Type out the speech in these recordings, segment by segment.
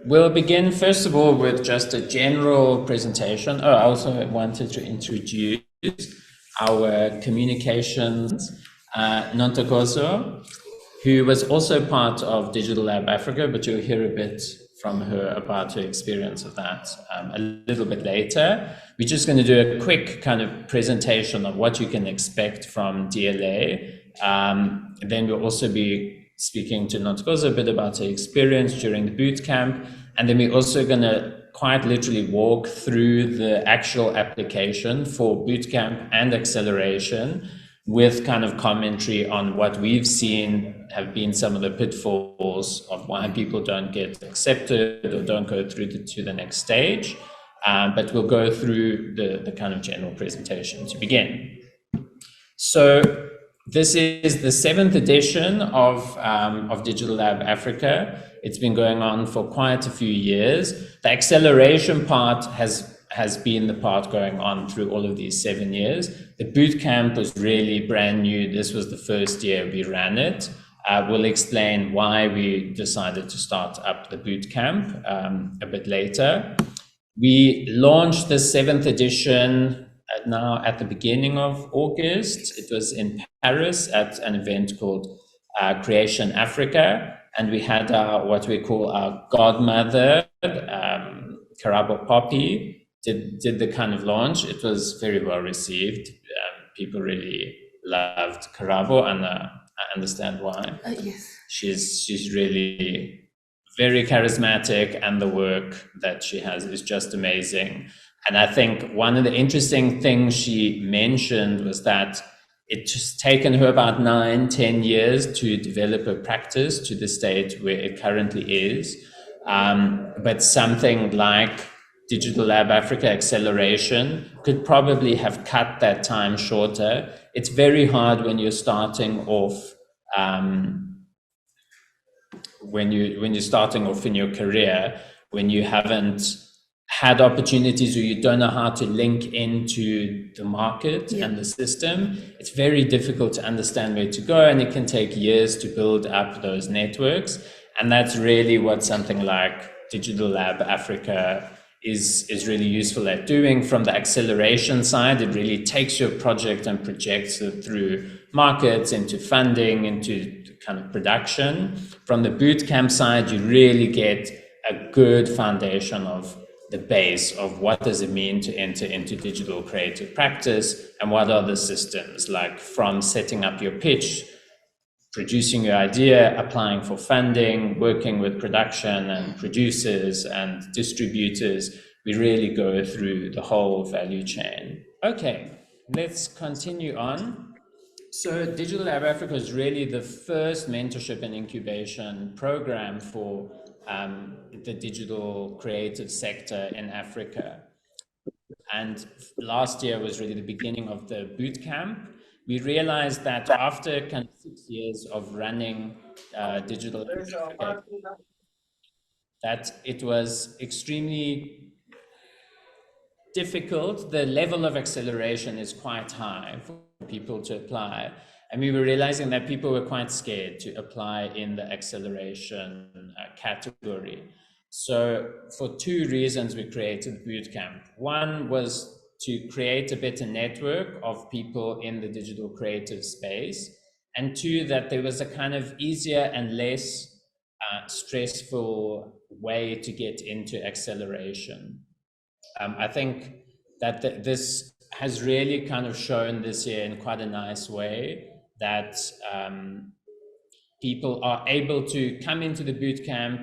We'll begin first of all with just a general presentation. Oh, I also wanted to introduce our communications Nontokozo, who was also part of Digital Lab Africa, but you'll hear a bit from her about her experience of that a little bit later. We're just going to do a quick kind of presentation of what you can expect from DLA. Then we'll also be speaking to Nontokozo a bit about her experience during the boot camp. And then we're also going to quite literally walk through the actual application for boot camp and acceleration with kind of commentary on what we've seen have been some of the pitfalls of why people don't get accepted or don't go through to the next stage. But we'll go through the kind of general presentation to begin. So this is the 7th edition of Digital Lab Africa. It's been going on for quite a few years. The acceleration part has been the part going on through all of these 7 years. The boot camp was really brand new. This was the first year we ran it. We'll explain why we decided to start up the boot camp a bit later. We launched the 7th edition now at the beginning of August. It was in Paris at an event called Creation Africa. And we had what we call our godmother, Karabo Poppy, did the kind of launch. It was very well received. People really loved Karabo, and I understand why. Yes. She's really very charismatic, and the work that she has is just amazing. And I think one of the interesting things she mentioned was that it's just taken her about 9-10 years to develop a practice to the state where it currently is. But something like Digital Lab Africa Acceleration could probably have cut that time shorter. It's very hard when you're starting off, when you're starting off in your career, when you haven't had opportunities or you don't know how to link into the market and the system. It's very difficult to understand where to go, and it can take years to build up those networks. And that's really what something like Digital Lab Africa is really useful at doing. From the acceleration side, it really takes your project and projects it through markets, into funding, into kind of production. From the bootcamp side, you really get a good foundation of the base of what does it mean to enter into digital creative practice, and what are the systems, like from setting up your pitch, producing your idea, applying for funding, working with production and producers and distributors. We really go through the whole value chain. Okay, let's continue on. So Digital Lab Africa is really the first mentorship and incubation program for the digital creative sector in Africa. And last year was really the beginning of the boot camp. We realized that after kind of 6 years of running Digital Lab Africa, that it was extremely difficult. The level of acceleration is quite high for people to apply. And we were realizing that people were quite scared to apply in the acceleration category. So for 2 reasons, we created Bootcamp. One was to create a better network of people in the digital creative space. And 2, that there was a kind of easier and less stressful way to get into acceleration. I think that this has really kind of shown this year in quite a nice way that people are able to come into the boot camp,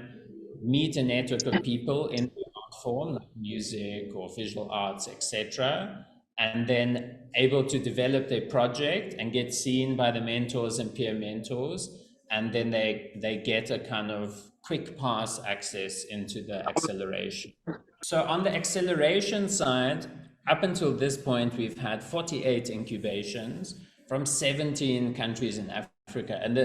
meet a network of people in the art form, like music or visual arts, etc., and then able to develop their project and get seen by the mentors and peer mentors, and then they get a kind of quick pass access into the acceleration. So on the acceleration side, up until this point, we've had 48 incubations from 17 countries in Africa. And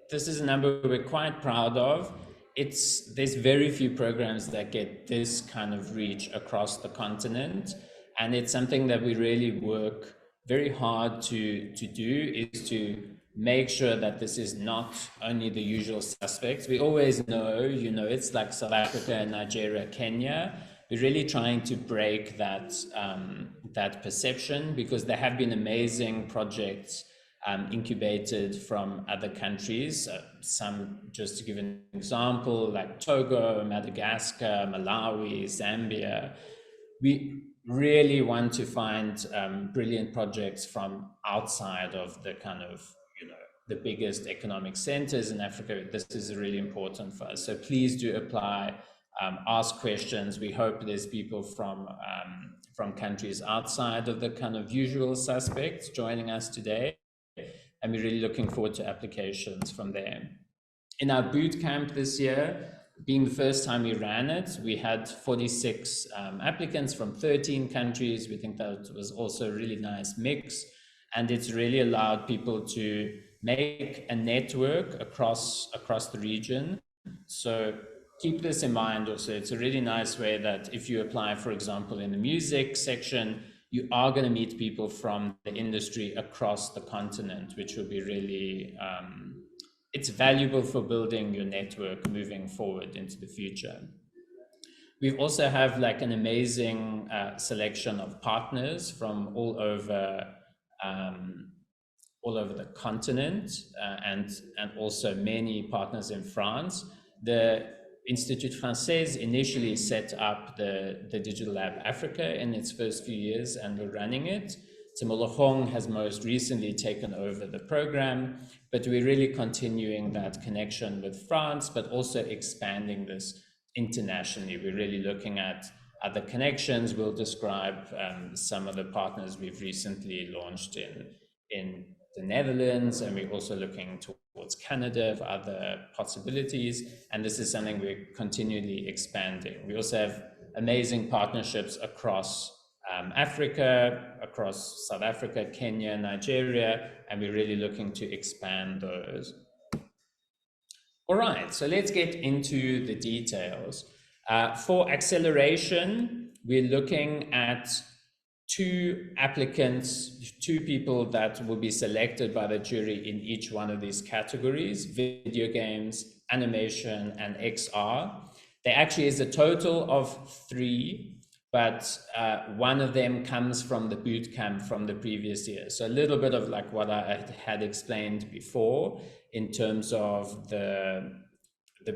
this is a number we're quite proud of. There's very few programs that get this kind of reach across the continent. And it's something that we really work very hard to do, is to make sure that this is not only the usual suspects. We always know, it's like South Africa, Nigeria, Kenya. We're really trying to break that that perception, because there have been amazing projects incubated from other countries. Some, just to give an example, like Togo, Madagascar, Malawi, Zambia. We really want to find brilliant projects from outside of the kind of, the biggest economic centers in Africa. This is really important for us. So please do apply, ask questions. We hope there's people from countries outside of the kind of usual suspects joining us today. And we're really looking forward to applications from there. In our boot camp this year, being the first time we ran it, we had 46 applicants from 13 countries. We think that was also a really nice mix. And it's really allowed people to make a network across the region. So keep this in mind also. It's a really nice way that if you apply, for example, in the music section, you are going to meet people from the industry across the continent, which will be really, it's valuable for building your network moving forward into the future. We also have like an amazing selection of partners from all over the continent, and also many partners in France. The Institut Français initially set up the Digital Lab Africa in its first few years, and we're running it. Tshimologong has most recently taken over the program, but we're really continuing that connection with France, but also expanding this internationally. We're really looking at other connections. We'll describe some of the partners we've recently launched in the Netherlands, and we're also looking towards Canada for other possibilities. And this is something we're continually expanding. We also have amazing partnerships across Africa, across South Africa, Kenya, Nigeria, and we're really looking to expand those. All right, so let's get into the details. For acceleration, we're looking at 2 applicants, 2 people that will be selected by the jury in each one of these categories: video games, animation, and XR. There actually is a total of 3, but one of them comes from the boot camp from the previous year. So a little bit of like what I had explained before in terms of the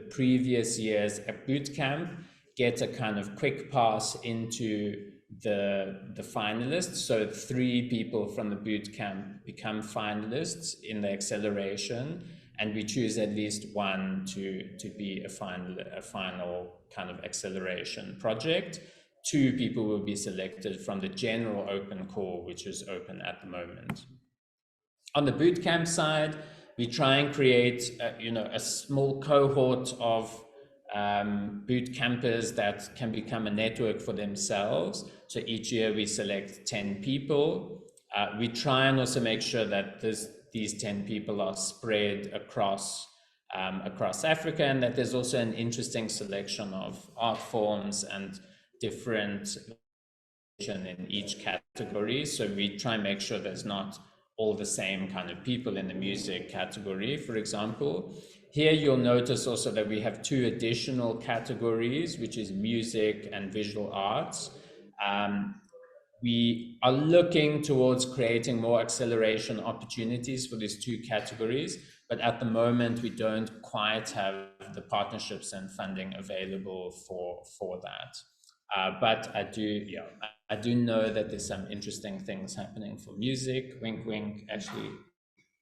previous years at boot camp, get a kind of quick pass into the finalists. So 3 people from the boot camp become finalists in the acceleration, and we choose at least one to be a final kind of acceleration project. 2 people will be selected from the general open call, which is open at the moment. On the bootcamp side, we try and create a small cohort of boot campers that can become a network for themselves. So each year we select 10 people. We try and also make sure that these 10 people are spread across Africa, and that there's also an interesting selection of art forms and different in each category. So we try and make sure there's not all the same kind of people in the music category, for example. Here you'll notice also that we have 2 additional categories, which is music and visual arts. We are looking towards creating more acceleration opportunities for these 2 categories, but at the moment we don't quite have the partnerships and funding available for that. But I do know that there's some interesting things happening for music. Wink, wink. Actually,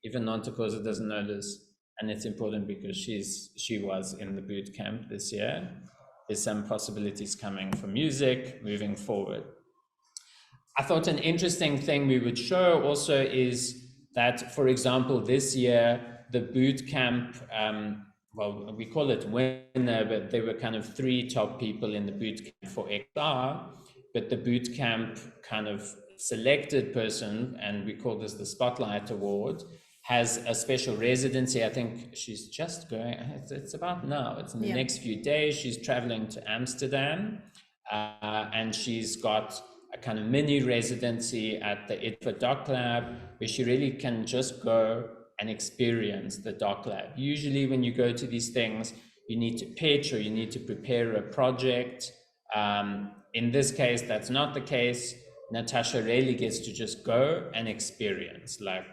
even Nontokozo doesn't know this, and it's important because she was in the boot camp this year. There's some possibilities coming for music moving forward. I thought an interesting thing we would show also is that, for example, this year, the boot camp, well, we call it winner, but there were kind of 3 top people in the boot camp for XR, but the boot camp kind of selected person, and we call this the Spotlight Award, has a special residency. I think she's just going, it's about now, it's in the next few days. She's traveling to Amsterdam, and she's got a kind of mini residency at the IDFA Doc Lab, where she really can just go and experience the doc lab. Usually when you go to these things, you need to pitch or you need to prepare a project. In this case, that's not the case. Natasha really gets to just go and experience, like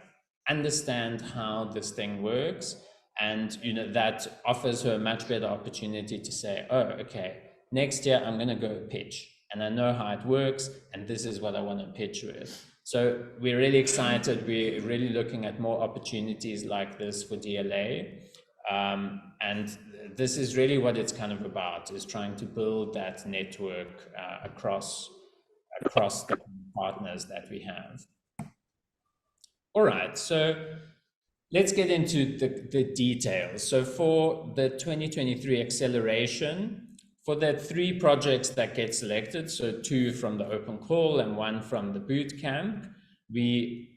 understand how this thing works. And that offers her a much better opportunity to say, oh, okay, next year I'm going to go pitch and I know how it works and this is what I want to pitch with. So we're really excited. We're really looking at more opportunities like this for DLA. And this is really what it's kind of about, is trying to build that network across the partners that we have. All right, so let's get into the details. So for the 2023 acceleration, for the 3 projects that get selected, so 2 from the open call and 1 from the boot camp, we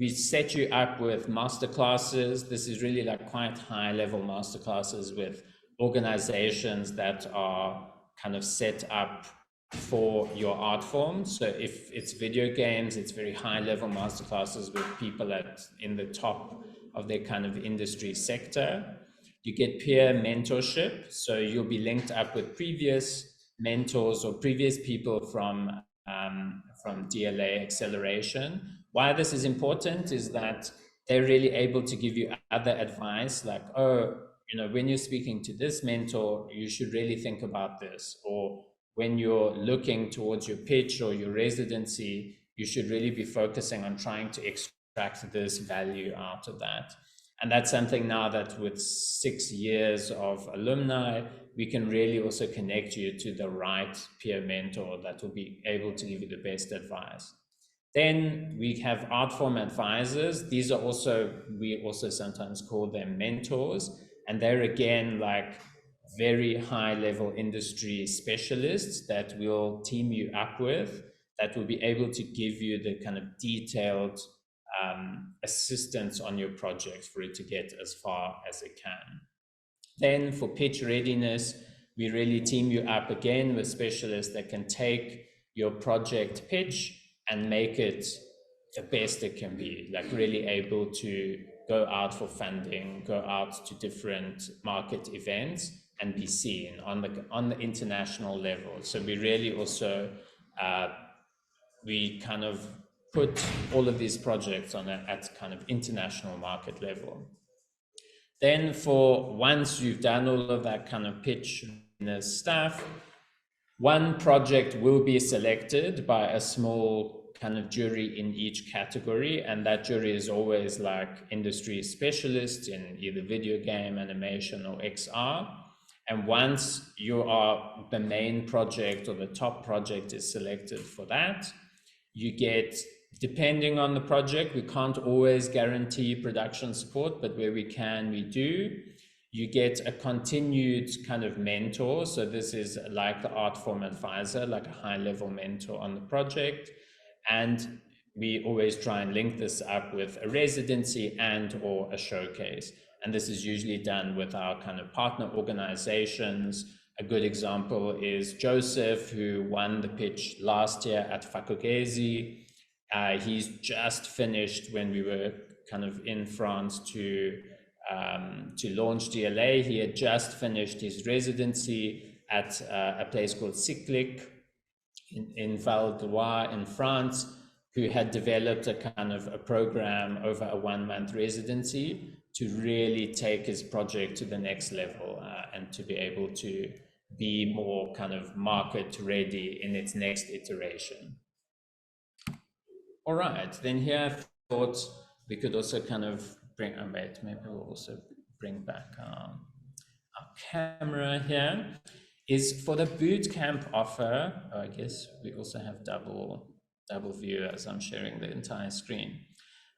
set you up with masterclasses. This is really like quite high level masterclasses with organizations that are kind of set up for your art form. So if it's video games, it's very high level masterclasses with people in the top of their kind of industry sector. You get peer mentorship, so you'll be linked up with previous mentors or previous people from DLA acceleration. Why this is important is that they're really able to give you other advice, like, oh, when you're speaking to this mentor, you should really think about this, or when you're looking towards your pitch or your residency, you should really be focusing on trying to extract this value out of that. And that's something now that with 6 years of alumni, we can really also connect you to the right peer mentor that will be able to give you the best advice. Then we have art form advisors. These are we also sometimes call them mentors. And they're again like very high level industry specialists that will team you up with, that will be able to give you the kind of detailed assistance on your project for it to get as far as it can. Then for pitch readiness, we really team you up again with specialists that can take your project pitch and make it the best it can be, like really able to go out for funding, go out to different market events and be seen on the international level. So we really also, we kind of put all of these projects at kind of international market level. Then for once you've done all of that kind of pitch stuff, one project will be selected by a small kind of jury in each category, and that jury is always like industry specialists in either video game, animation, or XR. And once the main project or the top project is selected for that, you get, depending on the project, we can't always guarantee production support, but where we can, we do. You get a continued kind of mentor. So this is like the art form advisor, like a high level mentor on the project. And we always try and link this up with a residency and or a showcase. And this is usually done with our kind of partner organizations. A good example is Joseph, who won the pitch last year at Fakogezi. He's just finished, when we were kind of in France to launch DLA, he had just finished his residency at a place called Cyclic in Val d'Oise in France, who had developed a kind of a program over a 1-month residency to really take his project to the next level and to be able to be more kind of market ready in its next iteration. All right, then here I thought we could also kind of maybe we'll also bring back our camera here, is for the bootcamp offer. I guess we also have double view as I'm sharing the entire screen.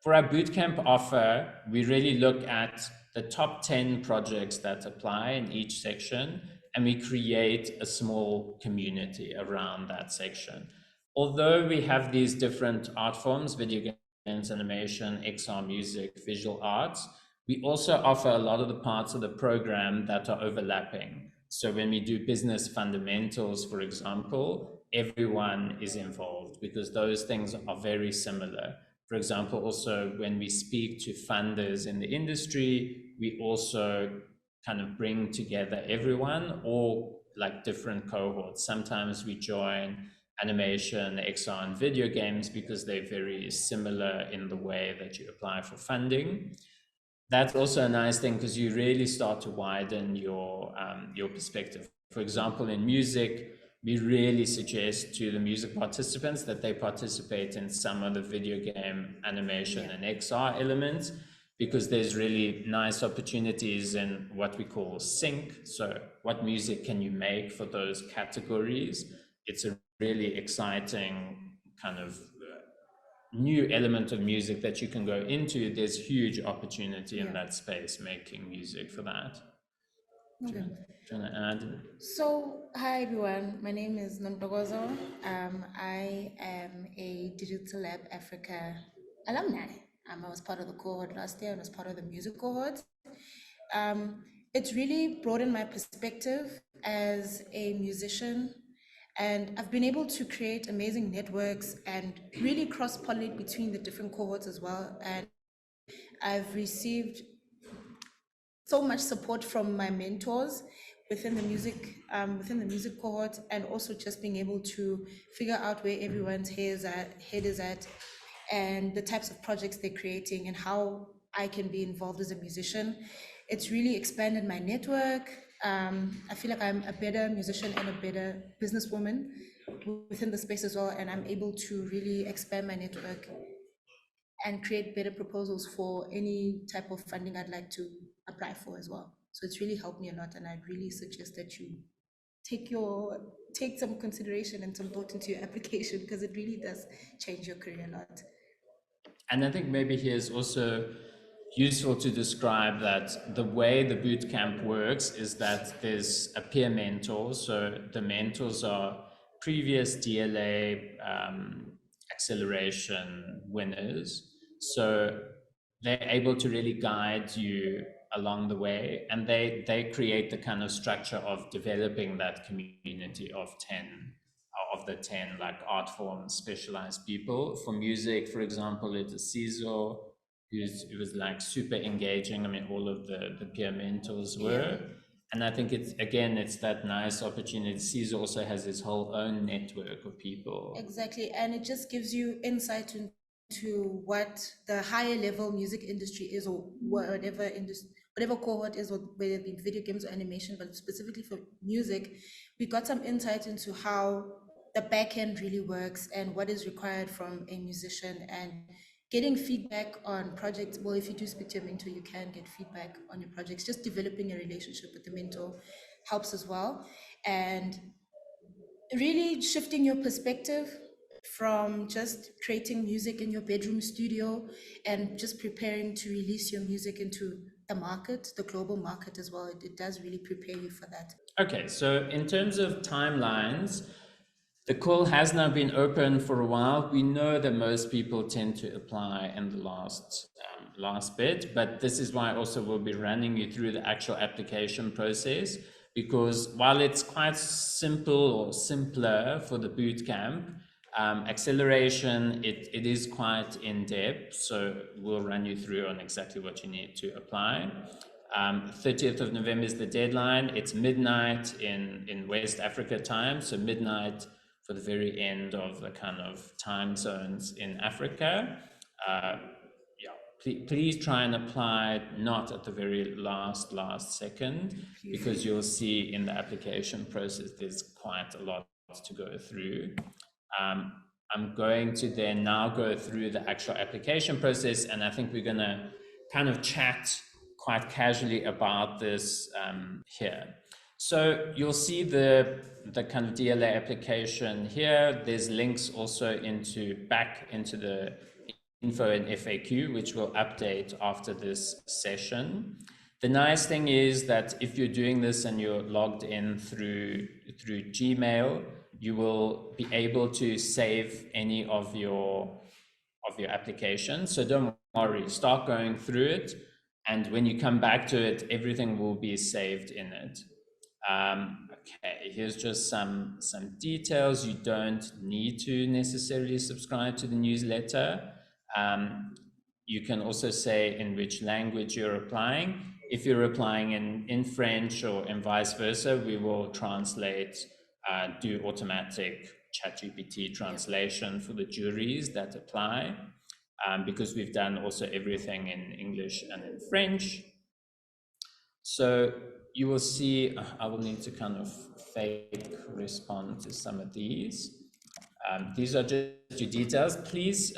For our bootcamp offer, we really look at the top 10 projects that apply in each section, and we create a small community around that section. Although we have these different art forms, video games, animation, XR music, visual arts, we also offer a lot of the parts of the program that are overlapping. So when we do business fundamentals, for example, everyone is involved because those things are very similar. for example, also when we speak to funders in the industry, we also kind of bring together everyone or like different cohorts. Sometimes we join animation, XR, and video games because they're very similar in the way that you apply for funding. That's also a nice thing because you really start to widen your perspective. For example, in music, we really suggest to the music participants that they participate in some of the video game animation and XR elements because there's really nice opportunities in what we call sync. So what music can you make for those categories? It's a really exciting kind of new element of music that you can go into. There's huge opportunity in that space making music for that. Okay. Do you want to add? So, hi everyone. My name is Nomtogozo. I am a Digital Lab Africa alumni. I was part of the cohort last year and was part of the music cohort. It's really broadened my perspective as a musician, and I've been able to create amazing networks and really cross pollinate between the different cohorts as well. And I've received so much support from my mentors within the music cohort, and also just being able to figure out where everyone's head is at, and the types of projects they're creating, and how I can be involved as a musician. It's really expanded my network. I feel like I'm a better musician and a better businesswoman within the space as well, and I'm able to really expand my network and create better proposals for any type of funding I'd like to apply for as well. So it's really helped me a lot, and I'd really suggest that you take some consideration and some thought into your application, because it really does change your career a lot. And I think maybe here's also useful to describe that the way the boot camp works is that there's a peer mentor. So the mentors are previous DLA acceleration winners. So they're able to really guide you along the way, and they create the kind of structure of developing that community of the 10 like art form specialized people. For music, for example, it's Ciso, who was like super engaging. I mean, all of the peer mentors were. And I think it's that nice opportunity. Ciso also has his whole own network of people. Exactly, and it just gives you insight into what the higher level music industry is, or whatever cohort is, or whether it be video games or animation, but specifically for music, we got some insight into how the back end really works and what is required from a musician, and getting feedback on projects. Well, if you do speak to your mentor, you can get feedback on your projects. Just developing a relationship with the mentor helps as well. And really shifting your perspective from just creating music in your bedroom studio and just preparing to release your music into the market, the global market as well. It does really prepare you for that. Okay, so in terms of timelines, the call has now been open for a while. We know that most people tend to apply in the last bit, but this is why also we'll be running you through the actual application process, because while it's quite simple or simpler for the boot camp, acceleration, it is quite in depth. So we'll run you through on exactly what you need to apply. 30th of November is the deadline. It's midnight in West Africa time, so midnight for the very end of the kind of time zones in Africa. Please try and apply not at the very last second, because you'll see in the application process there's quite a lot to go through. I'm going to then now go through the actual application process, and I think we're going to kind of chat quite casually about this here. So you'll see the kind of DLA application here. There's links also back into the info and FAQ, which will update after this session. The nice thing is that if you're doing this and you're logged in through Gmail, you will be able to save any of your applications. So don't worry, start going through it, and when you come back to it, everything will be saved in it. Okay, here's just some details. You don't need to necessarily subscribe to the newsletter. You can also say in which language you're applying. If you're applying in French or in vice versa, we will translate, do automatic ChatGPT translation for the juries that apply, because we've done also everything in English and in French. So you will see, I will need to kind of fake respond to some of these. These are just your details. Please,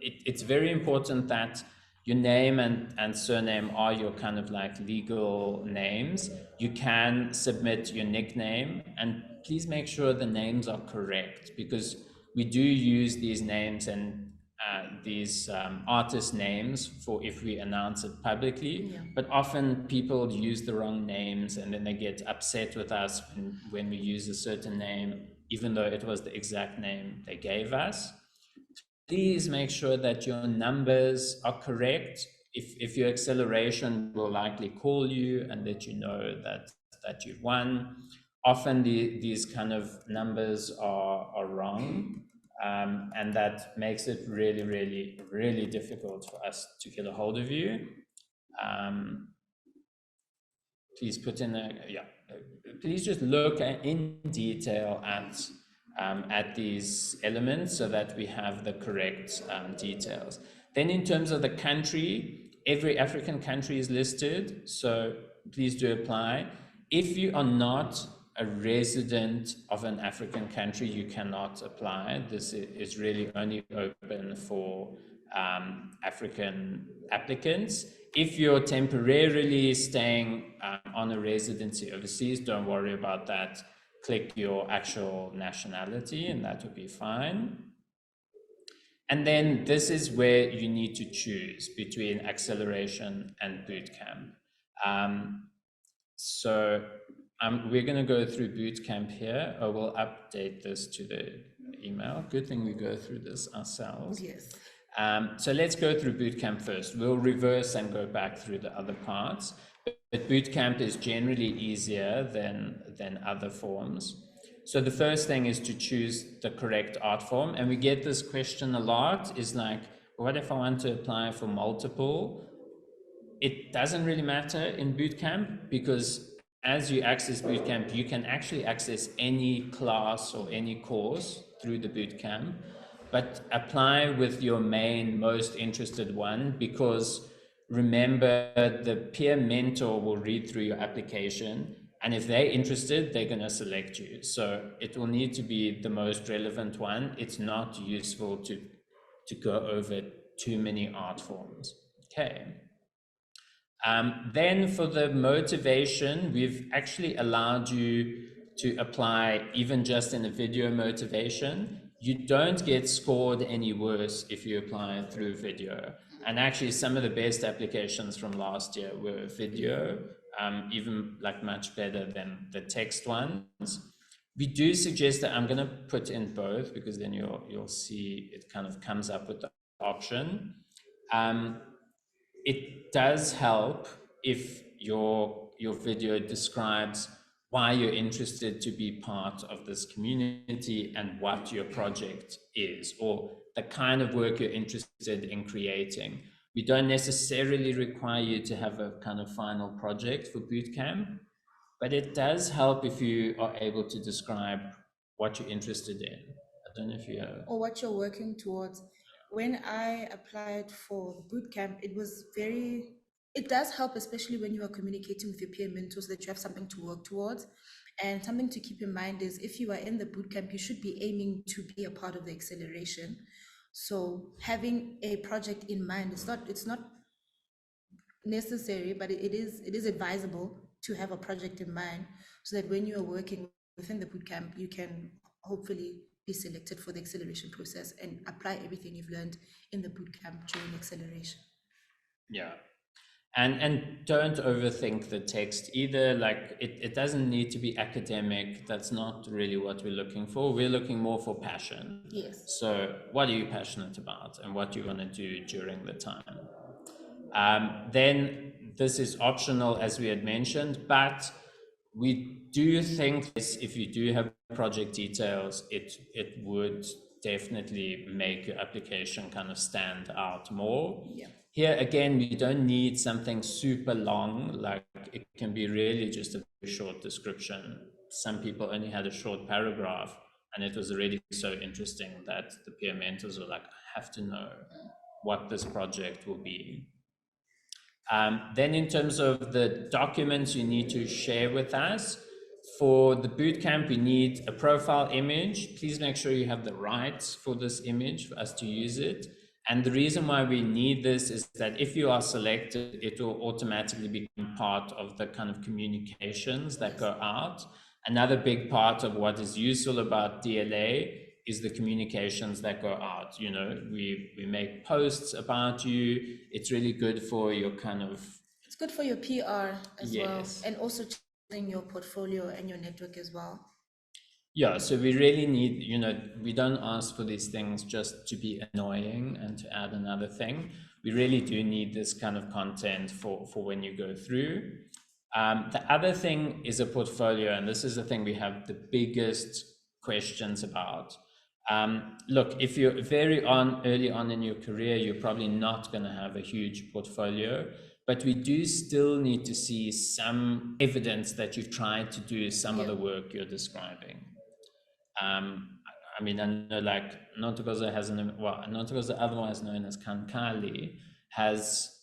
it's very important that your name and surname are your kind of like legal names. You can submit your nickname, and please make sure the names are correct, because we do use these names and these artist names for if we announce it publicly, but often people use the wrong names and then they get upset with us when we use a certain name, even though it was the exact name they gave us. Please make sure that your numbers are correct. If your acceleration will likely call you and let you know that you've won. Often these kind of numbers are wrong. And that makes it really, really, really difficult for us to get a hold of you. Please put in please just look in detail at these elements so that we have the correct details. Then in terms of the country, every African country is listed, so please do apply. If you are not a resident of an African country, you cannot apply. This is really only open for African applicants. If you're temporarily staying on a residency overseas, don't worry about that. Click your actual nationality and that will be fine. And then this is where you need to choose between acceleration and bootcamp. So we're going to go through bootcamp here. I will update this to the email. Good thing we go through this ourselves. Yes. So let's go through bootcamp first. We'll reverse and go back through the other parts. But bootcamp is generally easier than other forms. So the first thing is to choose the correct art form. And we get this question a lot, is like, what if I want to apply for multiple? It doesn't really matter in bootcamp, because as you access bootcamp, you can actually access any class or any course through the bootcamp, but apply with your main most interested one, because remember, the peer mentor will read through your application, and if they're interested, they're going to select you. So it will need to be the most relevant one. It's not useful to go over too many art forms. Okay. Then for the motivation, we've actually allowed you to apply even just in a video motivation. You don't get scored any worse if you apply through video. And actually some of the best applications from last year were video, even like much better than the text ones. We do suggest that I'm going to put in both, because then you'll see it kind of comes up with the option. It does help if your video describes why you're interested to be part of this community and what your project is, or the kind of work you're interested in creating. We don't necessarily require you to have a kind of final project for bootcamp, but it does help if you are able to describe what you're interested in. I don't know if you Or what you're working towards. When I applied for bootcamp, it does help, especially when you are communicating with your peer mentors, so that you have something to work towards. And something to keep in mind is, if you are in the bootcamp, you should be aiming to be a part of the acceleration. So having a project in mind, it's not necessary, but it is advisable to have a project in mind, so that when you are working within the bootcamp, you can hopefully be selected for the acceleration process and apply everything you've learned in the bootcamp during acceleration. Yeah. And don't overthink the text either. Like it doesn't need to be academic. That's not really what we're looking for. We're looking more for passion. Yes. So what are you passionate about and what do you want to do during the time? Then this is optional, as we had mentioned, but we do think if you do have project details, it would definitely make your application kind of stand out more. Yeah. Here again, we don't need something super long, like it can be really just a very short description. Some people only had a short paragraph, and it was already so interesting that the peer mentors were like, I have to know what this project will be. Then in terms of the documents you need to share with us, for the bootcamp, we need a profile image. Please make sure you have the rights for this image for us to use it. And the reason why we need this is that if you are selected, it will automatically become part of the kind of communications that go out. Another big part of what is useful about DLA is the communications that go out. You know, we make posts about you. It's really good for your kind of, It's good for your PR as well, yes. and also in your portfolio and your network as well. Yeah, so we really need, you know, we don't ask for these things just to be annoying and to add another thing. We really do need this kind of content for when you go through. The other thing is a portfolio, and this is the thing we have the biggest questions about. Look, if you're early on in your career, you're probably not going to have a huge portfolio, but we do still need to see some evidence that you've tried to do some of the work you're describing. I mean, I know like Nontokozo has Nontokozo, otherwise known as Kankali, has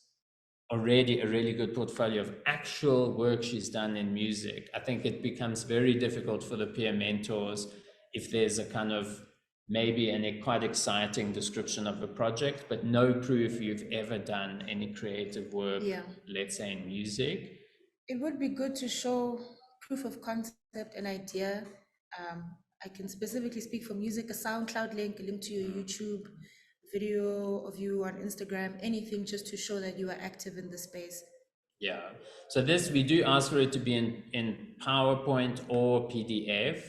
already a really good portfolio of actual work she's done in music. I think it becomes very difficult for the peer mentors if there's a kind of maybe a quite exciting description of a project, but no proof you've ever done any creative work, let's say in music. It would be good to show proof of concept, an idea. I can specifically speak for music, a SoundCloud link, a link to your YouTube, video of you on Instagram, anything just to show that you are active in the space. Yeah, so this, we do ask for it to be in PowerPoint or PDF.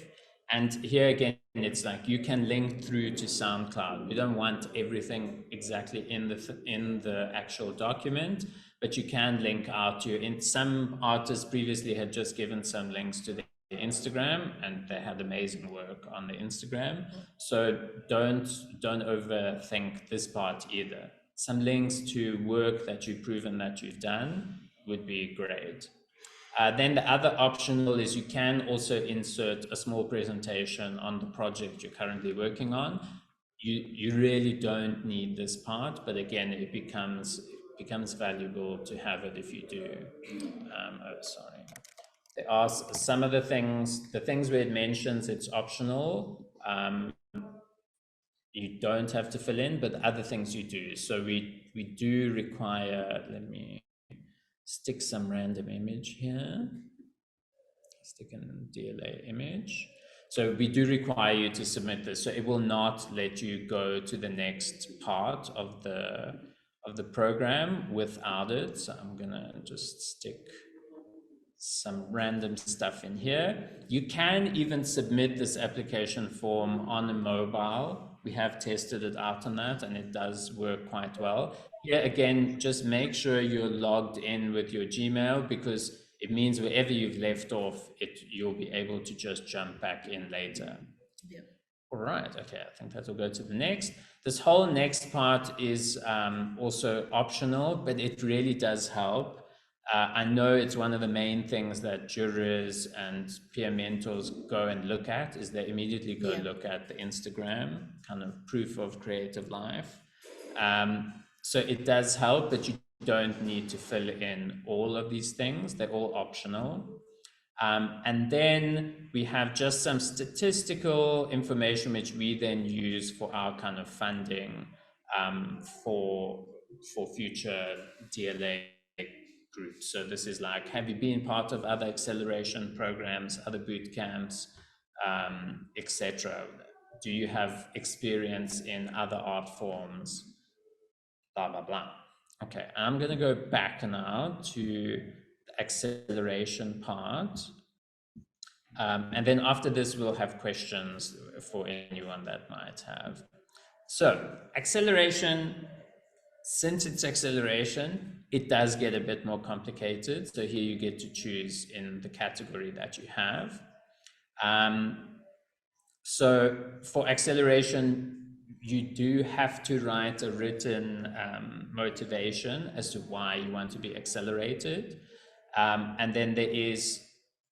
And here again, it's like you can link through to SoundCloud. We don't want everything exactly in the actual document, but you can link out to in some artists previously had just given some links to the Instagram, and they had amazing work on the Instagram. So don't overthink this part either. Some links to work that you've proven that you've done would be great. Then the other optional is you can also insert a small presentation on the project you're currently working on. You really don't need this part, but again, it becomes valuable to have it if you do. Sorry. There are some of the things where it mentions it's optional. You don't have to fill in, but other things you do. So we do require, let me stick some random image here. Stick in DLA image. So we do require you to submit this. So it will not let you go to the next part of the program without it. So I'm gonna just stick some random stuff in here. You can even submit this application form on a mobile. We have tested it out on that and it does work quite well. Here again, just make sure you're logged in with your Gmail, because it means wherever you've left off, you'll be able to just jump back in later. Yeah. All right, okay, I think that will go to the next. This whole next part is also optional, but it really does help. I know it's one of the main things that jurors and peer mentors go and look at, is they immediately go look at the Instagram, kind of proof of creative life. So it does help, but you don't need to fill in all of these things. They're all optional. And then we have just some statistical information which we then use for our kind of funding for future DLA groups. So this is like, have you been part of other acceleration programs, other boot camps, etc.? Do you have experience in other art forms? Blah, blah, blah. Okay, I'm going to go back now to the acceleration part. And then after this, we'll have questions for anyone that might have. So acceleration, since it's acceleration, it does get a bit more complicated. So here you get to choose in the category that you have. So for acceleration, you do have to write a written motivation as to why you want to be accelerated. And then there is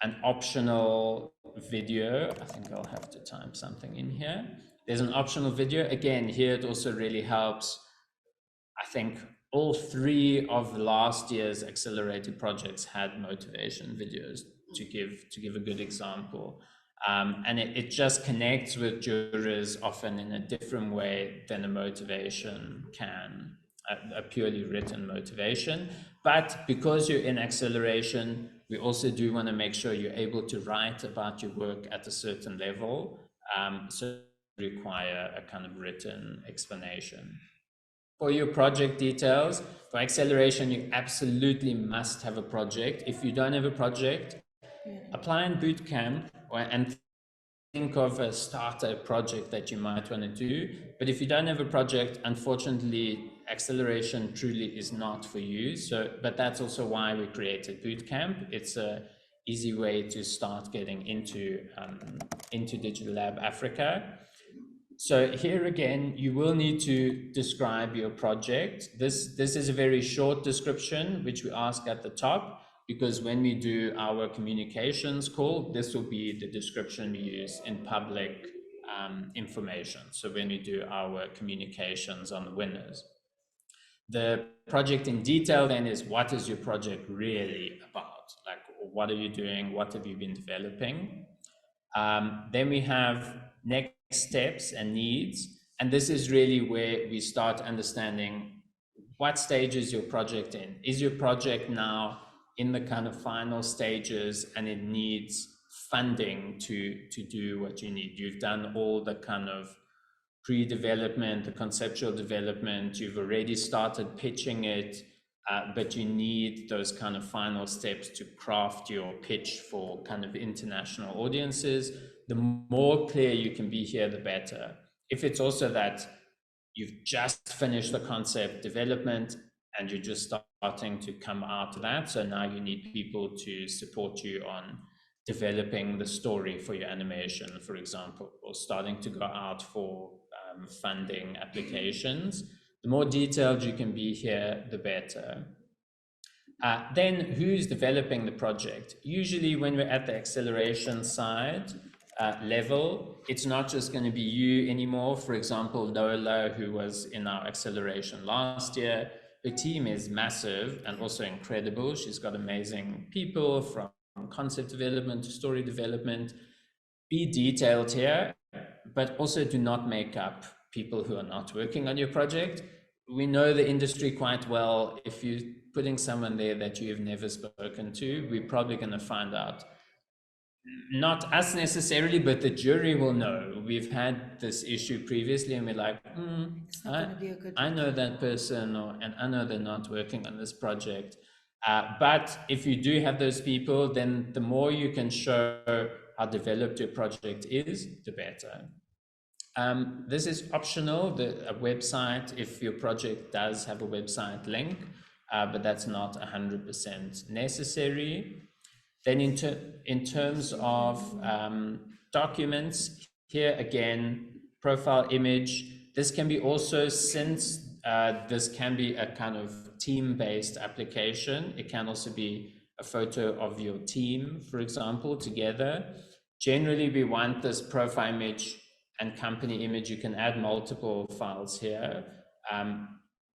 an optional video. I think I'll have to type something in here. There's an optional video. Again, here it also really helps. I think all three of last year's accelerated projects had motivation videos to give a good example. And it just connects with jurors often in a different way than a motivation can, a purely written motivation. But because you're in acceleration, we also do want to make sure you're able to write about your work at a certain level. So require a kind of written explanation. For your project details, for acceleration, you absolutely must have a project. If you don't have a project, apply in bootcamp and think of a starter project that you might want to do. But if you don't have a project, unfortunately, acceleration truly is not for you. So, but that's also why we created bootcamp. It's a easy way to start getting into Digital Lab Africa. So here again, you will need to describe your project. This is a very short description, which we ask at the top, because when we do our communications call, this will be the description we use in public information. So when we do our communications on the winners. The project in detail then is, what is your project really about? Like, what are you doing? What have you been developing? Then we have next steps and needs. And this is really where we start understanding what stage is your project in. Is your project now in the kind of final stages and it needs funding to do what you need? You've done all the kind of pre-development, the conceptual development, you've already started pitching it, but you need those kind of final steps to craft your pitch for kind of international audiences. The more clear you can be here, the better. If it's also that you've just finished the concept development and you're just starting to come out of that, so now you need people to support you on developing the story for your animation, for example, or starting to go out for funding applications. The more detailed you can be here, the better. Then who's developing the project? Usually when we're at the acceleration side level, it's not just going to be you anymore. For example, Lola, who was in our acceleration last year, her team is massive and also incredible. She's got amazing people from concept development to story development. Be detailed here, but also do not make up people who are not working on your project. We know the industry quite well. If you're putting someone there that you've never spoken to, we're probably going to find out. Not us necessarily, but the jury will know. We've had this issue previously and we're like, I know that person, and I know they're not working on this project. But if you do have those people, then the more you can show how developed your project is, the better. This is optional, a website, if your project does have a website link, but that's not 100% necessary. Then in terms of documents, here again, profile image. This can be also, since this can be a kind of team-based application, it can also be a photo of your team, for example, together. Generally, we want this profile image and company image. You can add multiple files here.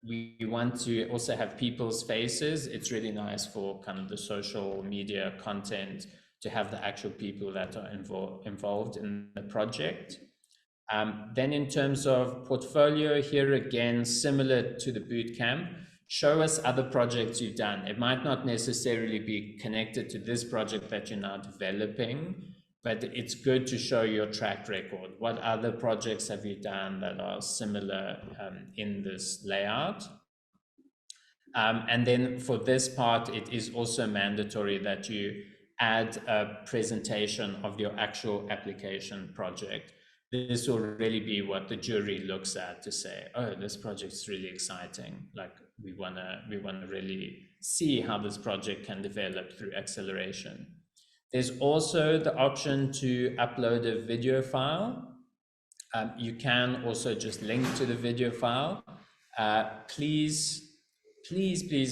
We want to also have people's faces. It's really nice for kind of the social media content to have the actual people that are involved in the project. Then in terms of portfolio, here again, similar to the bootcamp, show us other projects you've done. It might not necessarily be connected to this project that you're now developing, but it's good to show your track record. What other projects have you done that are similar in this layout? And then for this part, it is also mandatory that you add a presentation of your actual application project. This will really be what the jury looks at to say, oh, this project's really exciting. Like we wanna really see how this project can develop through acceleration. There's also the option to upload a video file. You can also just link to the video file. Please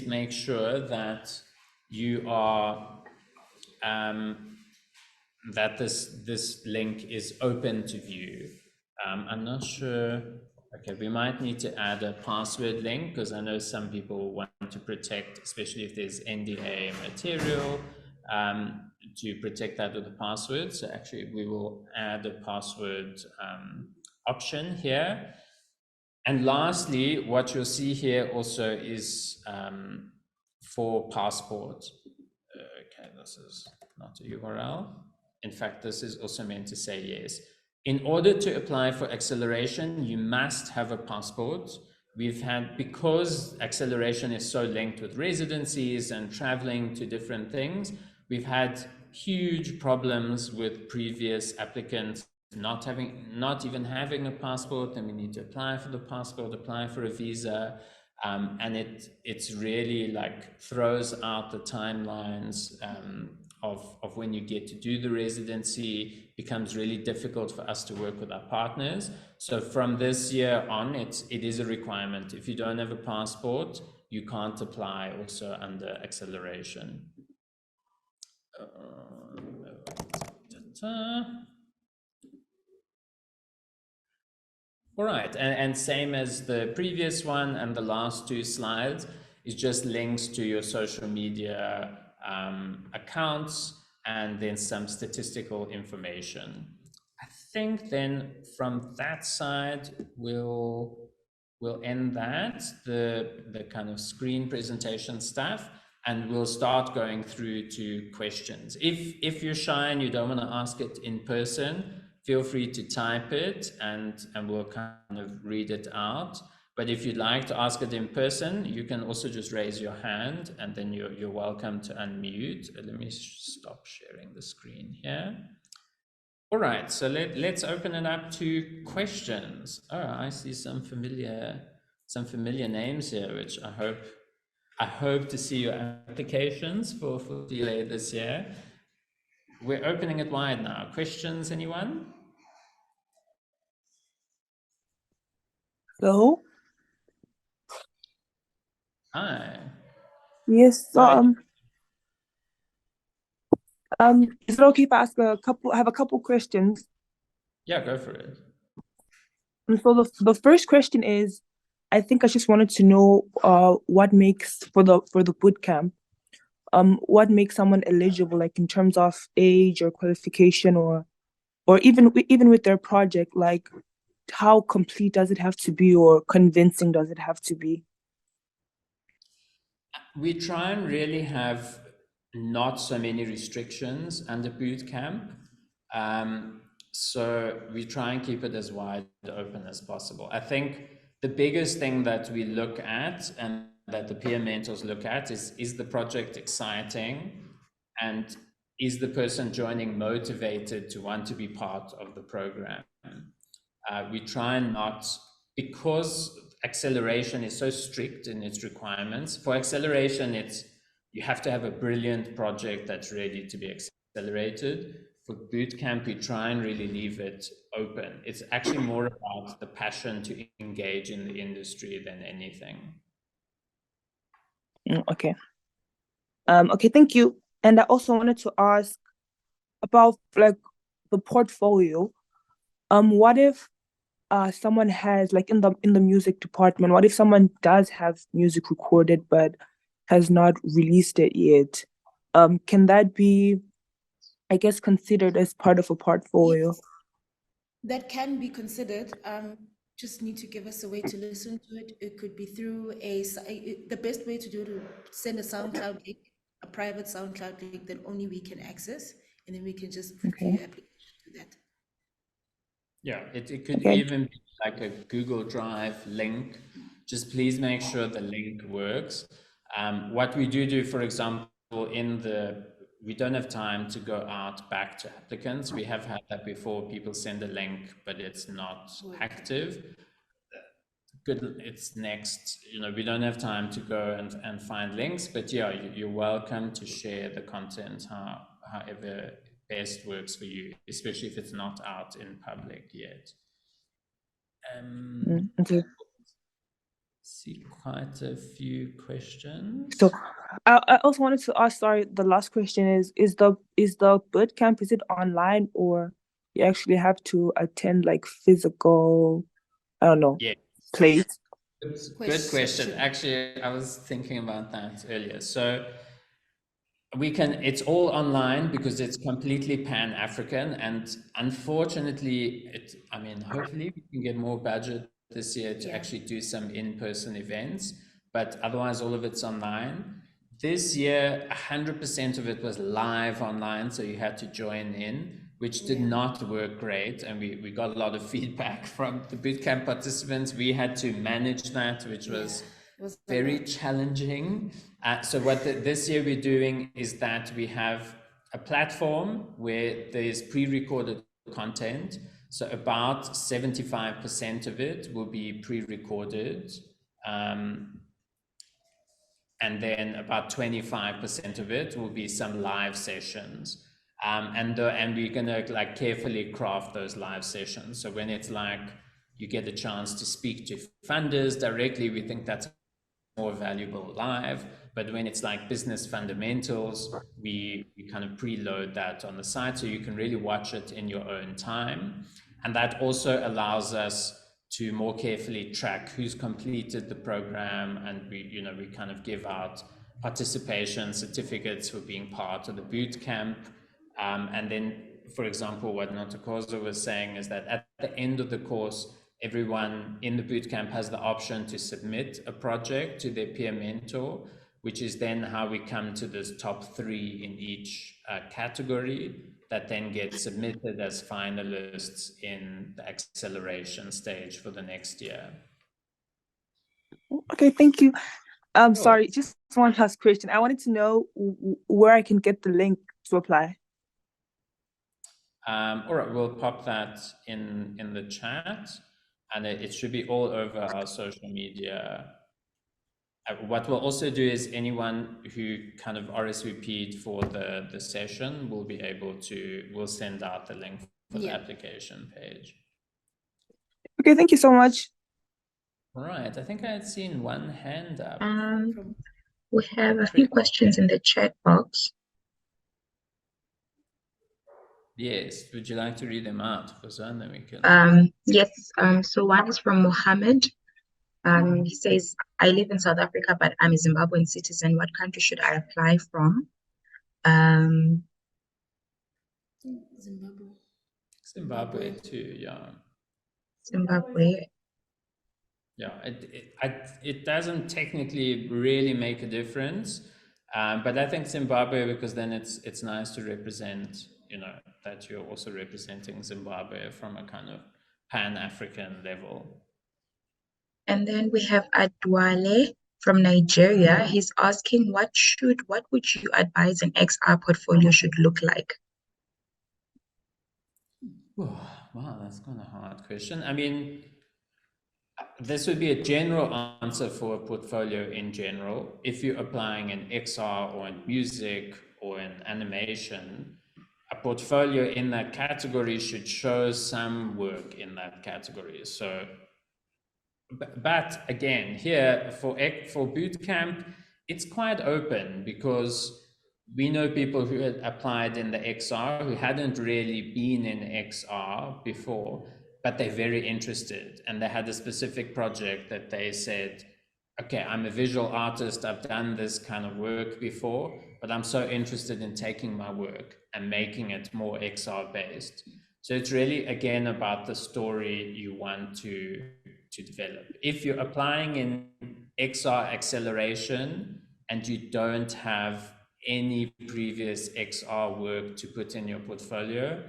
make sure that you are that this link is open to view. I'm not sure. Okay, we might need to add a password link because I know some people want to protect, especially if there's NDA material, to protect that with a password. So actually, we will add a password option here. And lastly, what you'll see here also is for passport. Okay, this is not a URL. In fact, this is also meant to say yes. In order to apply for acceleration, you must have a passport. We've had, because acceleration is so linked with residencies and traveling to different things, we've had huge problems with previous applicants not even having a passport, and we need to apply for the passport, apply for a visa. And it's really like throws out the timelines of when you get to do the residency. Becomes really difficult for us to work with our partners. So from this year on, it is a requirement. If you don't have a passport, you can't apply also under acceleration. All right, and same as the previous one and the last two slides, is just links to your social media accounts and then some statistical information. I think then from that side, we'll end that, the kind of screen presentation stuff, and we'll start going through to questions. If you're shy and you don't want to ask it in person, feel free to type it and we'll kind of read it out. But if you'd like to ask it in person, you can also just raise your hand and then you're welcome to unmute. Let me stop sharing the screen here. All right, so let's open it up to questions. Oh, I see some familiar names here, which I hope to see your applications for CLA this year. We're opening it wide now. Questions, anyone? Hello? Hi. Yes, Go ahead. is it okay if I ask I have a couple questions. Yeah, go for it. And so the first question is, I think I just wanted to know what makes for the boot camp, what makes someone eligible, like in terms of age or qualification or even with their project, like how complete does it have to be or convincing does it have to be? We try and really have not so many restrictions under boot camp. So we try and keep it as wide open as possible. I think the biggest thing that we look at and that the peer mentors look at is the project exciting, and is the person joining motivated to want to be part of the program. We try and not, because acceleration is so strict in its requirements. For acceleration, you have to have a brilliant project that's ready to be accelerated. For bootcamp, we try and really leave it open. It's actually more about the passion to engage in the industry than anything. Okay. Okay, thank you. And I also wanted to ask about like the portfolio. What if someone has, like, in the music department, what if someone does have music recorded but has not released it yet? Can that be, I guess, considered as part of a portfolio? Yes, that can be considered. Just need to give us a way to listen to it. It could be through the best way to do it, to send a SoundCloud link, a private SoundCloud link that only we can access, and then we can just review Okay. your application to that. Yeah, it could Okay. even be like a Google Drive link. Just please make sure the link works. What we do, for example, we don't have time to go out back to applicants. We have had that before. People send a link, but it's not active. Good, it's next. We don't have time to go and find links, but yeah, you're welcome to share the content however best works for you, especially if it's not out in public yet. Okay. See quite a few questions. So I also wanted to ask, sorry, the last question is the boot camp, is it online or you actually have to attend like physical, I don't know, Yes. place? Good question. Actually, I was thinking about that earlier. So it's all online because it's completely pan-African, and unfortunately hopefully we can get more budget this year to actually do some in-person events, but otherwise all of it's online. This year 100% of it was live online, so you had to join in, which did not work great, and we got a lot of feedback from the bootcamp participants. We had to manage that, which was very challenging. So what this year we're doing is that we have a platform where there's pre-recorded content. So about 75% of it will be pre-recorded. And then about 25% of it will be some live sessions. And we're gonna like carefully craft those live sessions. So when it's like you get a chance to speak to funders directly, we think that's more valuable live. But when it's like business fundamentals, we kind of preload that on the site so you can really watch it in your own time. And that also allows us to more carefully track who's completed the program, and we kind of give out participation certificates for being part of the boot camp. And then, for example, what Nontokozo was saying is that at the end of the course, everyone in the bootcamp has the option to submit a project to their peer mentor, which is then how we come to this top 3 in each category that then get submitted as finalists in the acceleration stage for the next year. Okay, thank you. Sorry, just one last question. I wanted to know where I can get the link to apply. All right, we'll pop that in the chat, and it should be all over our social media. What we'll also do is anyone who kind of RSVP'd for the session will be able to, we'll send out the link for the application page. Okay, thank you so much. All right, I think I had seen one hand up. We have a few questions in the chat box. Yes, would you like to read them out, Fuzan? Then we can. Yes, so one is from Mohammed. He says, I live in South Africa, but I'm a Zimbabwean citizen. What country should I apply from? Zimbabwe too, yeah. Zimbabwe. Yeah, it doesn't technically really make a difference, but I think Zimbabwe, because then it's nice to represent, that you're also representing Zimbabwe from a kind of pan-African level. And then we have Adwale from Nigeria. He's asking, what would you advise an XR portfolio should look like? Oh, wow, that's kind of a hard question. I mean, this would be a general answer for a portfolio in general. If you're applying in XR or in music or in animation, a portfolio in that category should show some work in that category. So, but again, here for bootcamp, it's quite open because we know people who had applied in the XR who hadn't really been in XR before, but they're very interested, and they had a specific project that they said, okay, I'm a visual artist, I've done this kind of work before, but I'm so interested in taking my work and making it more XR based. So it's really, again, about the story you want to develop. If you're applying in XR acceleration and you don't have any previous XR work to put in your portfolio,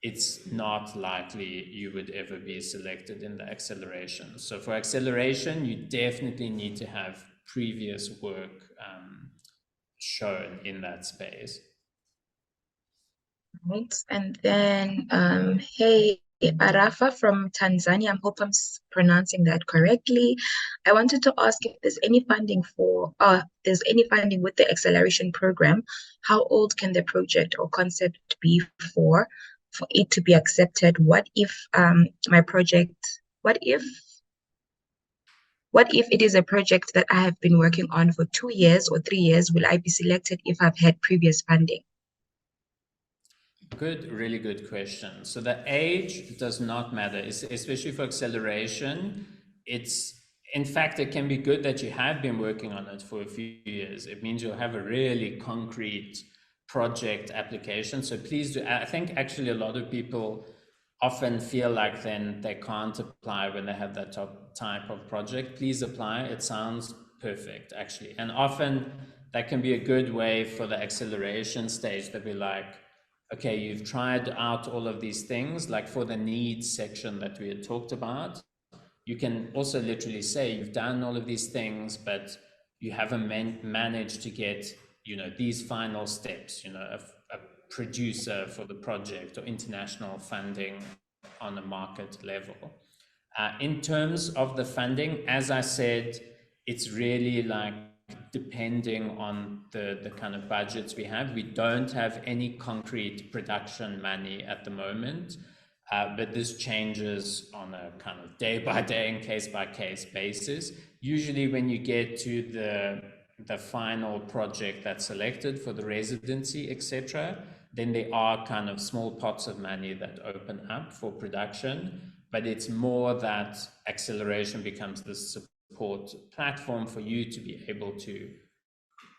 it's not likely you would ever be selected in the acceleration. So for acceleration, you definitely need to have previous work shown in that space. Right. And then, hey, Arafa from Tanzania, I hope I'm pronouncing that correctly. I wanted to ask if there's any funding with the acceleration program. How old can the project or concept be for it to be accepted? What if my project what if it is a project that I have been working on for 2 years or 3 years? Will I be selected if I've had previous funding? Good, really good question. So the age does not matter, especially for acceleration. In fact, it can be good that you have been working on it for a few years. It means you'll have a really concrete project application. So please do. I think actually a lot of people often feel like then they can't apply when they have that type of project. Please apply. It sounds perfect, actually. And often that can be a good way for the acceleration stage to be like, okay, you've tried out all of these things, like for the needs section that we had talked about. You can also literally say you've done all of these things, but you haven't managed to get, these final steps, a producer for the project or international funding on a market level. In terms of the funding, as I said, it's really like depending on the kind of budgets we have. We don't have any concrete production money at the moment, but this changes on a kind of day by day and case by case basis. Usually when you get to the final project that's selected for the residency, etc., then there are kind of small pots of money that open up for production, but it's more that acceleration becomes the support platform for you to be able to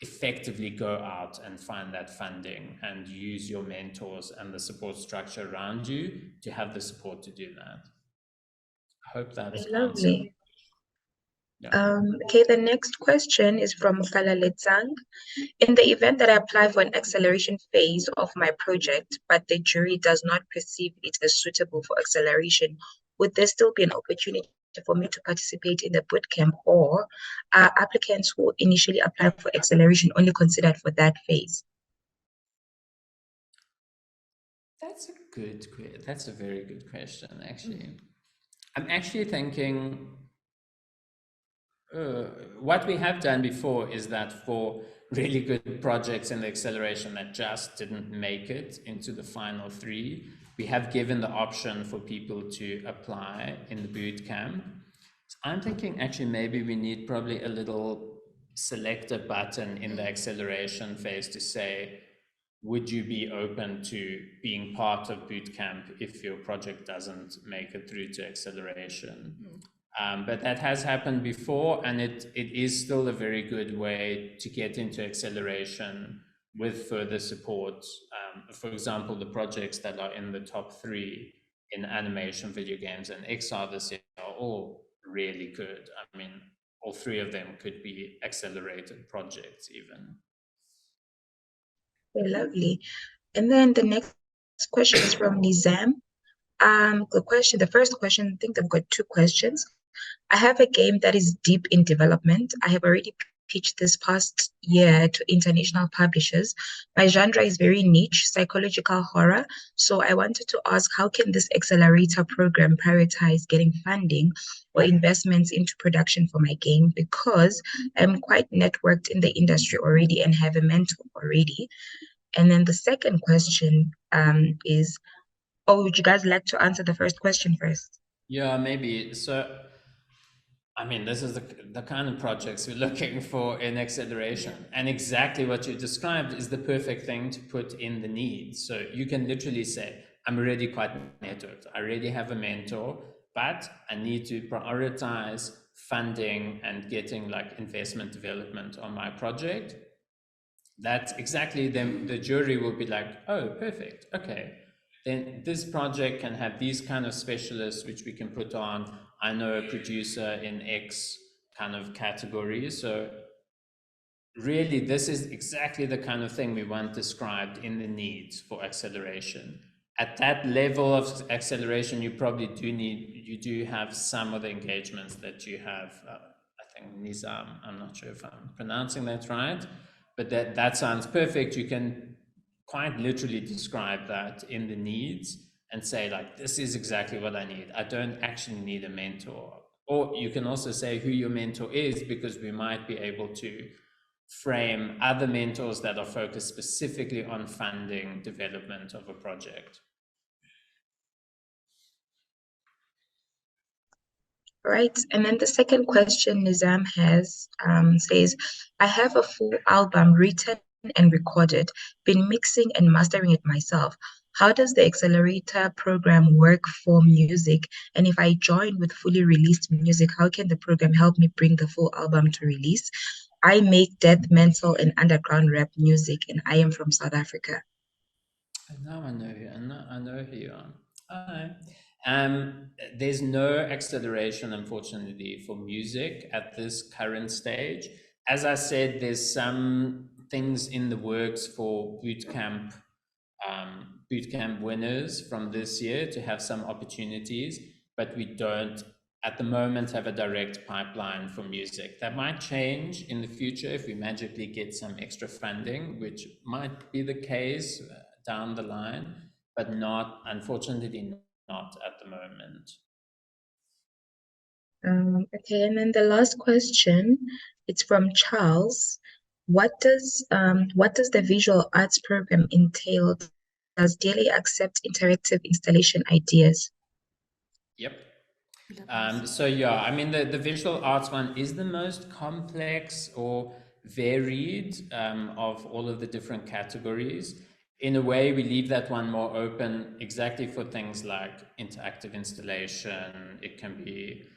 effectively go out and find that funding and use your mentors and the support structure around you to have the support to do that. I hope that's answered. Lovely. Yeah. Okay, the next question is from Falaletsang. In the event that I apply for an acceleration phase of my project, but the jury does not perceive it as suitable for acceleration, would there still be an opportunity for me to participate in the bootcamp, or are applicants who initially apply for acceleration only considered for that phase? That's a very good question, actually. I'm actually thinking, what we have done before is that for really good projects in the acceleration that just didn't make it into the final 3, we have given the option for people to apply in the boot camp. So I'm thinking actually maybe we need probably a little selector button in the acceleration phase to say, would you be open to being part of boot camp if your project doesn't make it through to acceleration? But that has happened before, and it is still a very good way to get into acceleration with further support. For example, the projects that are in the top 3 in animation, video games, and XR this year are all really good. I mean, all 3 of them could be accelerated projects even. Lovely. And then the next question is from Nizam. The first question, I think I've got 2 questions. I have a game that is deep in development. I have already pitched this past year to international publishers. My genre is very niche, psychological horror. So I wanted to ask, how can this accelerator program prioritize getting funding or investments into production for my game? Because I'm quite networked in the industry already and have a mentor already. And then the second question is, would you guys like to answer the first question first? Yeah, maybe. So, I mean, this is the kind of projects we're looking for in acceleration. And exactly what you described is the perfect thing to put in the needs. So you can literally say, I'm already quite networked. I already have a mentor, but I need to prioritize funding and getting like investment development on my project. That's exactly the jury will be like, oh, perfect. Okay. Then this project can have these kind of specialists, which we can put on. I know a producer in X kind of category. So really, this is exactly the kind of thing we want described in the needs for acceleration. At that level of acceleration, you probably do have some of the engagements that you have. I think Nizam, I'm not sure if I'm pronouncing that right, but that sounds perfect. You can quite literally describe that in the needs and say like, this is exactly what I need. I don't actually need a mentor. Or you can also say who your mentor is, because we might be able to frame other mentors that are focused specifically on funding development of a project. Right. And then the second question Nizam has says, I have a full album written and recorded, been mixing and mastering it myself. How does the accelerator program work for music? And if I join with fully released music, how can the program help me bring the full album to release? I make death metal and underground rap music, and I am from South Africa. Now I know you. I know who you are. Hi. There's no acceleration, unfortunately, for music at this current stage. As I said, there's some things in the works for bootcamp winners from this year to have some opportunities, but we don't at the moment have a direct pipeline for music. That might change in the future if we magically get some extra funding, which might be the case down the line, but unfortunately not at the moment. Okay, and then the last question, it's from Charles. What does the visual arts program entail? Does Daily accept interactive installation ideas? Yep. So yeah, I mean the visual arts one is the most complex or varied of all of the different categories. In a way, we leave that one more open exactly for things like interactive installation. It can be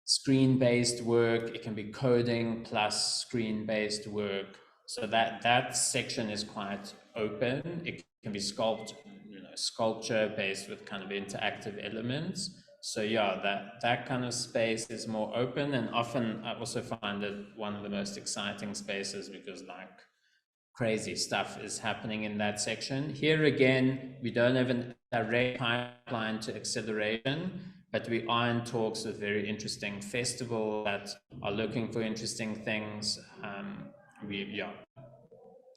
screen-based work, it can be coding plus screen-based work. So that section is quite open. It can be sculpture based with kind of interactive elements. So yeah, that kind of space is more open, and often I also find it one of the most exciting spaces because like crazy stuff is happening in that section. Here again, we don't have a direct pipeline to acceleration, but we are in talks with very interesting festivals that are looking for interesting things.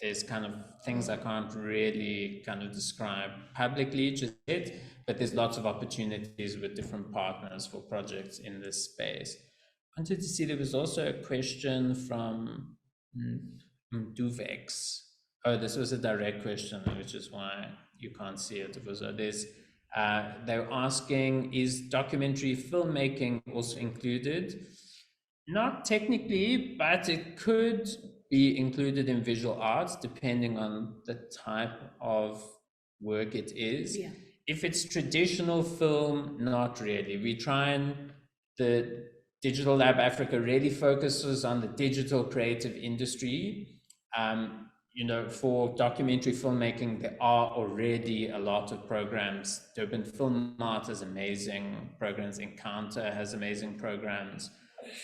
There's kind of things I can't really kind of describe publicly just yet, but there's lots of opportunities with different partners for projects in this space. I wanted to see there was also a question from Duvex. Oh, this was a direct question, which is why you can't see it. It was they're asking, is documentary filmmaking also included? Not technically, but it could be included in visual arts depending on the type of work it is. Yeah. If it's traditional film, not really. The Digital Lab Africa really focuses on the digital creative industry. For documentary filmmaking, there are already a lot of programs. Durban Film Art has amazing programs. Encounter has amazing programs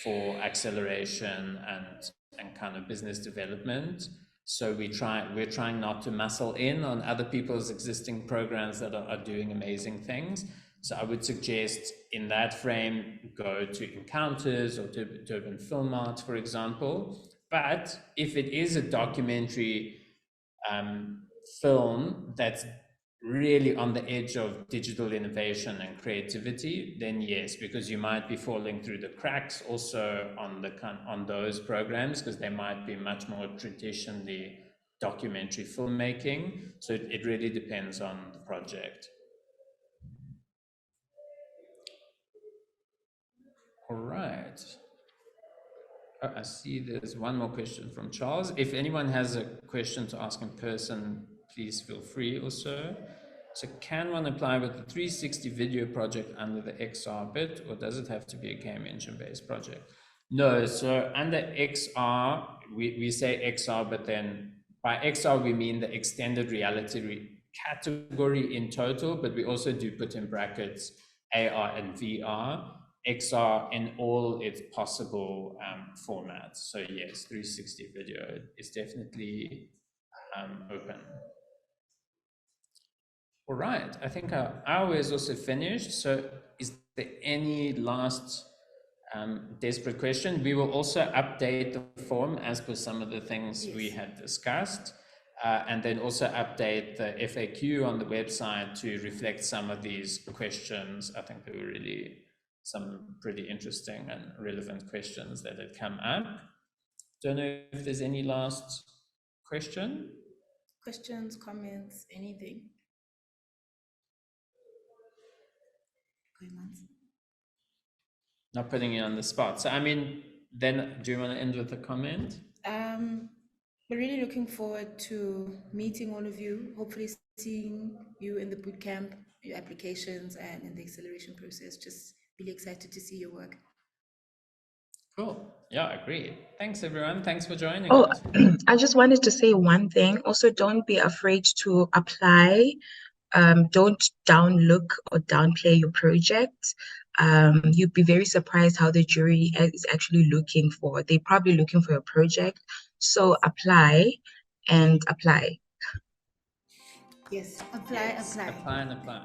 for acceleration and kind of business development. So we're trying not to muscle in on other people's existing programs that are doing amazing things. So I would suggest in that frame, go to Encounters or Durban Film Art, for example. But if it is a documentary film that's really on the edge of digital innovation and creativity, then yes, because you might be falling through the cracks also on those programs, because they might be much more traditionally documentary filmmaking. So it really depends on the project. All right. Oh, I see there's one more question from Charles. If anyone has a question to ask in person, please feel free also. So can one apply with the 360 video project under the XR bit, or does it have to be a game engine based project? No, so under XR, we say XR, but then by XR, we mean the extended reality category in total, but we also do put in brackets AR and VR. XR in all its possible formats. So yes, 360 video is definitely open. All right, I think our hour is also finished. So is there any last desperate question? We will also update the form as per some of the things we had discussed. And then also update the FAQ on the website to reflect some of these questions. I think there were really some pretty interesting and relevant questions that had come up. Don't know if there's any last question. Questions, comments, anything? Going once. not putting you on the spot. So, I mean, then do you want to end with a comment? We're really looking forward to meeting all of you, hopefully seeing you in the bootcamp, your applications, and in the acceleration process. Just really excited to see your work. Cool. Yeah, agreed. Thanks, everyone. Thanks for joining Oh, us. I just wanted to say one thing. Also, don't be afraid to apply. Don't downlook or downplay your project. You'd be very surprised how the jury is actually looking for. They're probably looking for a project. So apply and apply. Yes, apply, apply. Apply and apply.